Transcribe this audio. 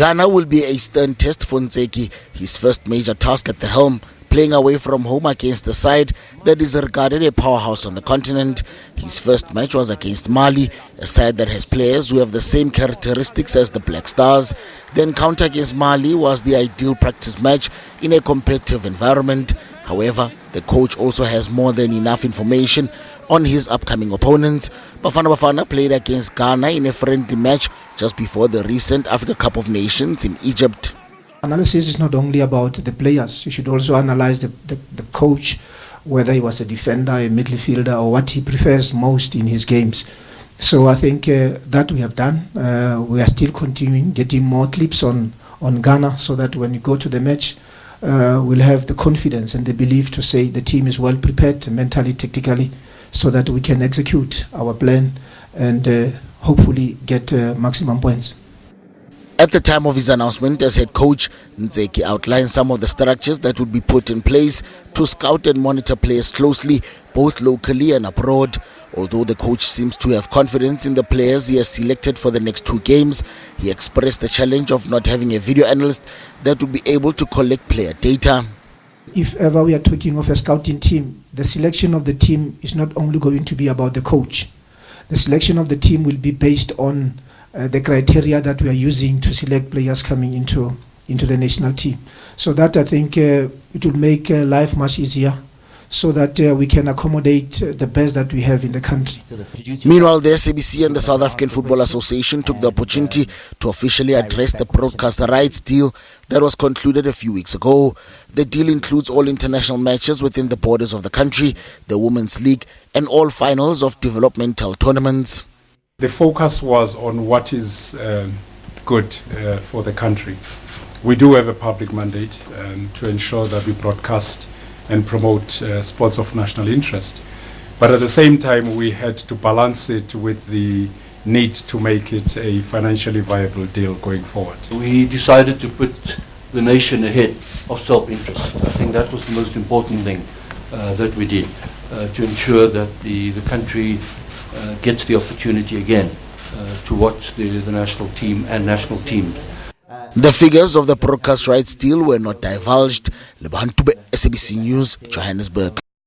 Ghana will be a stern test for Ntseki, his first major task at the helm, playing away from home against the side that is regarded a powerhouse on the continent. His first match was against Mali, a side that has players who have the same characteristics as the Black Stars. The encounter against Mali was the ideal practice match in a competitive environment. However, the coach also has more than enough information on his upcoming opponents. Bafana Bafana played against Ghana in a friendly match just before the recent Africa Cup of Nations in Egypt. Analysis is not only about the players. You should also analyze the coach, whether he was a defender, a midfielder, or what he prefers most in his games. So I think that we have done. We are still continuing, getting more clips on Ghana, so that when you go to the match, we'll have the confidence and the belief to say the team is well prepared mentally, tactically, so that we can execute our plan and hopefully get maximum points. At the time of his announcement as head coach, Ntseki outlined some of the structures that would be put in place to scout and monitor players closely, both locally and abroad. Although the coach seems to have confidence in the players he has selected for the next 2 games, he expressed the challenge of not having a video analyst that would be able to collect player data. If ever we are talking of a scouting team, the selection of the team is not only going to be about the coach. The selection of the team will be based on the criteria that we are using to select players coming into the national team. So that I think it will make life much easier, so that we can accommodate the best that we have in the country. Meanwhile, the SABC and the South African Football Association took the opportunity to officially address the broadcast rights deal that was concluded a few weeks ago. The deal includes all international matches within the borders of the country, the Women's League, and all finals of developmental tournaments. The focus was on what is good for the country. We do have a public mandate to ensure that we broadcast and promote sports of national interest. But at the same time, we had to balance it with the need to make it a financially viable deal going forward. We decided to put the nation ahead of self-interest. I think that was the most important thing that we did, to ensure that the country gets the opportunity again to watch the national team and national teams. The figures of the broadcast rights deal were not divulged. Hlanthi, SABC News, Johannesburg.